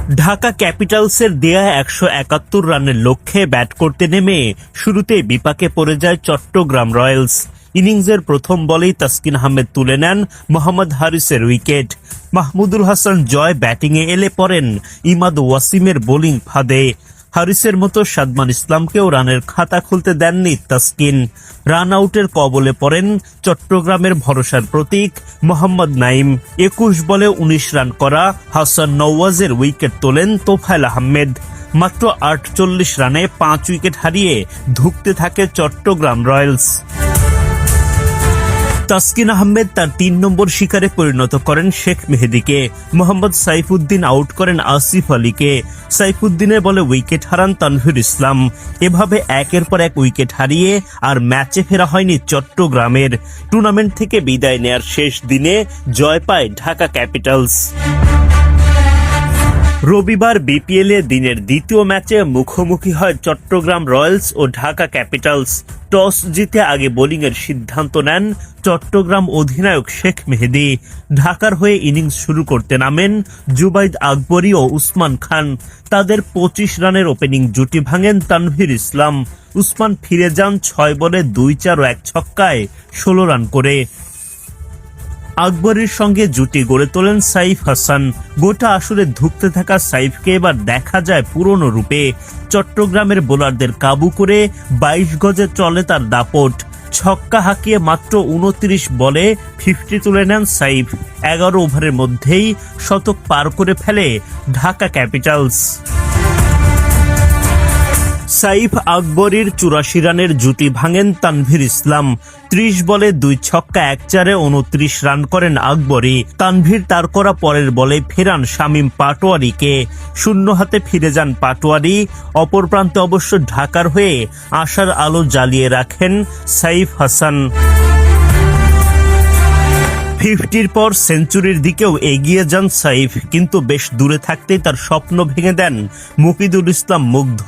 ঢাকা ক্যাপিটালসের দেয়া ১৭১ রানের লক্ষ্যে ব্যাট করতে নেমে শুরুতে বিপাকে পড়ে যায় চট্টগ্রাম রয়্যালস। ইনিংসের প্রথম বলেই তাসকিন আহমেদ তুলে নেন মোহাম্মদ হারিসের উইকেট। মাহমুদুল হাসান জয় ব্যাটিংয়ে এলে পড়েন ইমাদ ওয়াসিমের বোলিং ফাঁদে। হারিসের মতো সাদমান ইসলামকেও রানের খাতা খুলতে দেননি তাসকিন। রান আউটের কবলে পড়েন চট্টগ্রামের ভরসার প্রতীক মোহাম্মদ নাইম। ২১ বলে ১৯ রান করা হাসান নওয়াজের উইকেট তোলেন তোফায়েল আহমেদ। মাত্র ৪৮ রানে ৫ উইকেট হারিয়ে ধুঁকতে থাকে চট্টগ্রাম রয়্যালস। তাসকিন আহমেদ তার ৩ নম্বর শিকারে পরিণত করেন শেখ মেহেদীকে। মোহাম্মদ সাইফুদ্দিন আউট করেন আসিফ আলীকে। সাইফুদ্দিনের বলে উইকেট হারান তানভীর ইসলাম। এভাবে একের পর এক উইকেট হারিয়ে আর ম্যাচে ফেরা হয়নি চট্টগ্রামের। টুর্নামেন্ট থেকে বিদায় নেয়ার শেষ দিনে জয় পায় ঢাকা ক্যাপিটালস। রবিবার বিপিএল এ দিনের দ্বিতীয় ম্যাচে মুখোমুখি হয় চট্টগ্রাম রয়্যালস ও ঢাকা ক্যাপিটালস। টস জিতে আগে বোলিংয়ের সিদ্ধান্ত নেন চট্টগ্রাম অধিনায়ক শেখ মেহেদী। ঢাকার হয়ে ইনিংস শুরু করতে নামেন জুবাইদ আকবরী ও উসমান খান। তাদের ২৫ রানের ওপেনিং জুটি ভাঙেন তানভীর ইসলাম। উসমান ফিরে যান ৬ বলে ২-৪ ও ১ ছক্কায় ১৬ রান করে। আকবরের সঙ্গে জুটি গড়ে তোলেন সাইফ হাসান। গোটা আসরে ধুঁকতে থাকা সাইফকে এবার দেখা যায় পুরনো রূপে। চট্টগ্রামের বোলারদের কাবু করে ২২ গজে চলে তার দাপট। ছক্কা হাঁকিয়ে মাত্র ২৯ বলে 50 তুলে নেন সাইফ। ১১ ওভারের মধ্যেই শতক পার করে ফেলে ঢাকা ক্যাপিটালস। সাইফ আকবরীর ৮৪ রানের জুটি ভাঙেন তানভীর ইসলাম। ৩০ বলে ২ ছক্কা ১ চারে ২৯ রান করেন আকবরী। তানভীর তার করা পরের বলে ফেরান শামীম পাটোয়ারিকে। শূন্য হাতে ফিরে যান পাটোয়ারি। অপর প্রান্তে অবশ্য ঢাকার হয়ে আশার আলো জ্বালিয়ে রাখেন সাইফ হাসান। 50-র পর সেঞ্চুরির দিকেও এগিয়ে যান সাইফ, কিন্তু বেশ দূরে থাকতেই তার স্বপ্ন ভেঙে দেন মুকিদুল ইসলাম মুগ্ধ।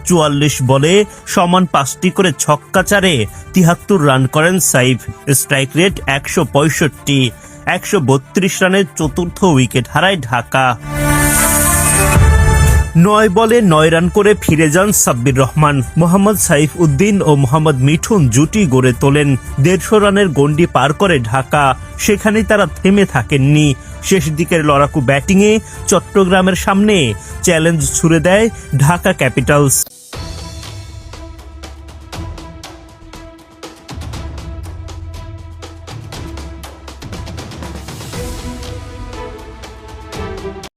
৪৪ বলে সমান ৫টি করে ছক্কা চারে ৭৩ রান করেন সাইফ। Strike rate ১৬৫। ১৩২ রানের চতুর্থ উইকেট হারায় ঢাকা। ৯ বলে ৯ রান করে ফিরে যান সাব্বির রহমান। মোহাম্মদ সাইফ উদ্দিন ও মোহাম্মদ মিঠুন জুটি গড়ে তোলেন। ১৫০ রানের গন্ডি পার করে ঢাকা। সেখানেই তারা থেমে থাকেননি। শেষ দিকের লড়াকু ব্যাটিংয়ে চট্টগ্রামের সামনে চ্যালেঞ্জ ছুড়ে দেয় ঢাকা ক্যাপিটালস।